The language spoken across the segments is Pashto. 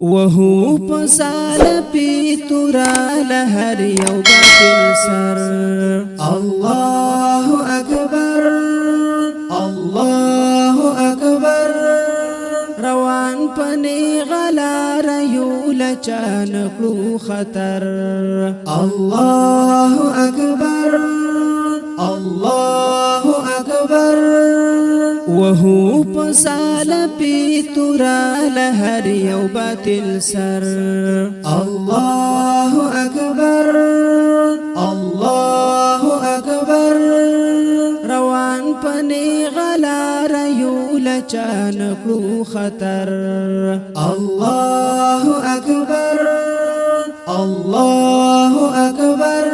وهو پسال پی تورا لهر یو باطل سر الله اکبر الله اکبر روان پنی غلار یو لچان کلو خطر الله اکبر الله اکبر وهو پسال پی تورا لهر یو باطل سر الله اکبر الله اکبر روان پنی غلار یو لچان کلو خطر الله اکبر الله اکبر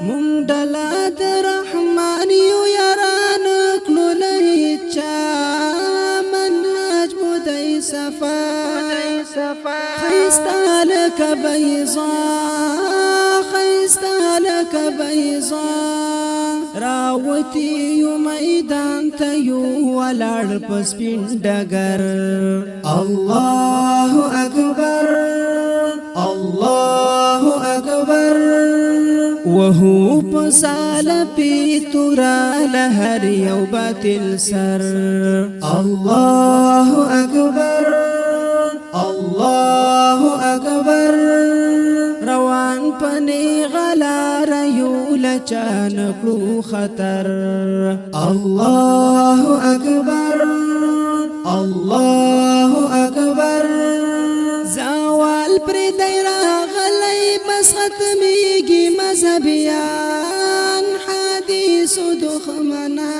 مندلات رحمان یو یاران کلو لچا منهج مدی صفا خیستا لک بیضا خیستا لک بیضا راوتی یو میدان تیو ولار پسپین ڈگر الله اکبر الله اکبر وهو پسال پی تورا لهر یو باطل سر الله اکبر الله اکبر روان پنی غلار یو لچان کلو خطر الله اکبر الله اکبر زوال پر دیرا غلی بس ختمیگی مذہبیان حدیث دخمنا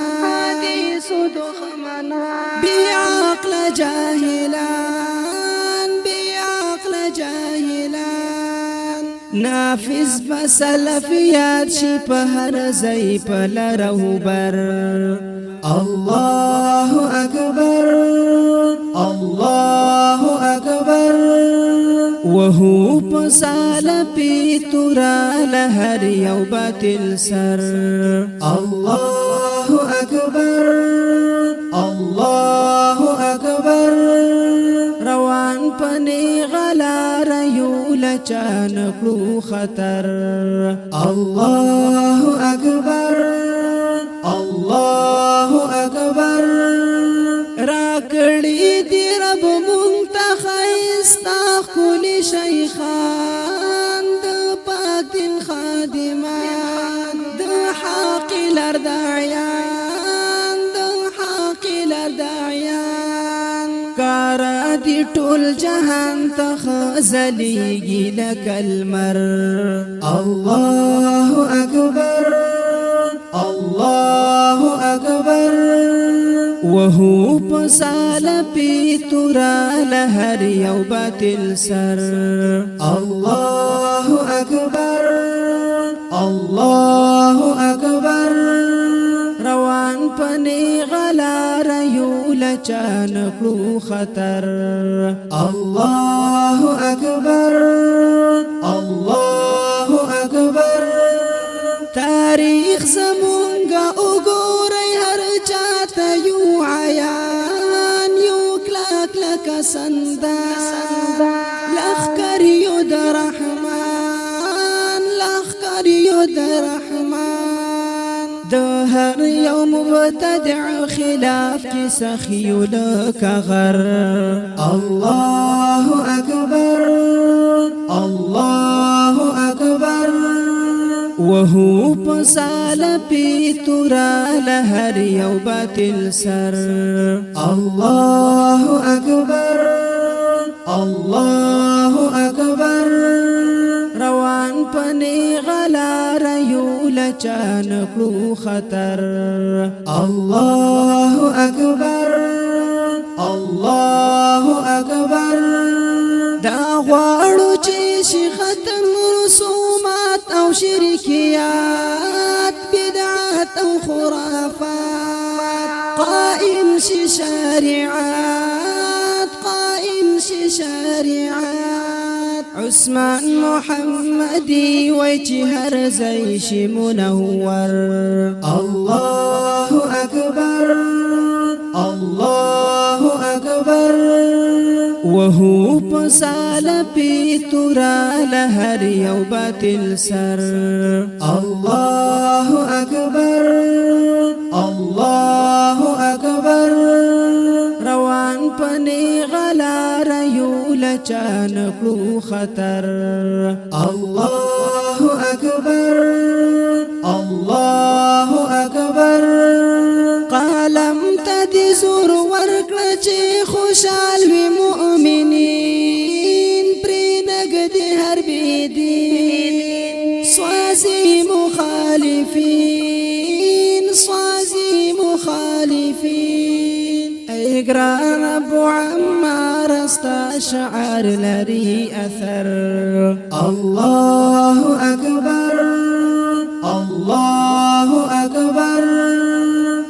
بیعقل جاہلان نافذ بسلفیات شی پہر زی پلرہو بر الله اکبر الله اکبر وهو پسال پی تورا لهر یو باطل سر الله اکبر الله اکبر روان پنی غلار یو لچان کلو خطر الله اکبر الله اکبر راکڑی دی رب منتخیستا کلی شیخان دا پاک دین خادمان دا حاقی لردعیان کارا دی ټول جهان تخزلیگی لکالمر الله اکبر الله اکبر وهو پسال پی تورا لهر یو باطل سر الله اکبر الله اکبر روان پنی غلار یو لچان کلو خطر الله اکبر الله اکبر تاریخ زمونگا اگوری هر چاہتا یو عیان یو کلاک لکا سندا لخکر یو در رحمان دا هر یو مبتدع خلاف کی سخیو لکا غر الله اکبر الله اکبر وهو پسال پی تورا لهر یو باطل سر الله اکبر الله اکبر روان پنی غلار یو لچان کلو خطر الله اکبر الله اکبر دا غواړو چې شي ختم رسومات او شرکیات بدعات او خرافات قائم شي شريعات عثمان محمدي ويجي هر زيش منور الله اکبر الله اکبر وهو پسال پی تورا لهر یو باطل سر الله اکبر الله اکبر روان پنی غلار یو لچان کلو خطر الله اکبر الله اکبر قلم تدی زور ورکړه چې خوشحال وي مؤمنین پرې نګدي هر بيدین سوازي مخالفین سوازي مخالفین اقرار ابو عمار استا شعر لري اثر الله اکبر الله اکبر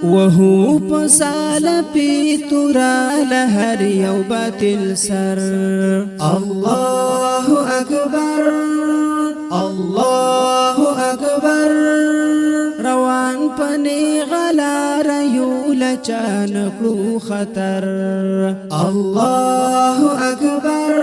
وهو پسال پی تورا لهر یو باطل سر الله اکبر الله اکبر روان پنی غلار یو لچان کلو خطر الله اکبر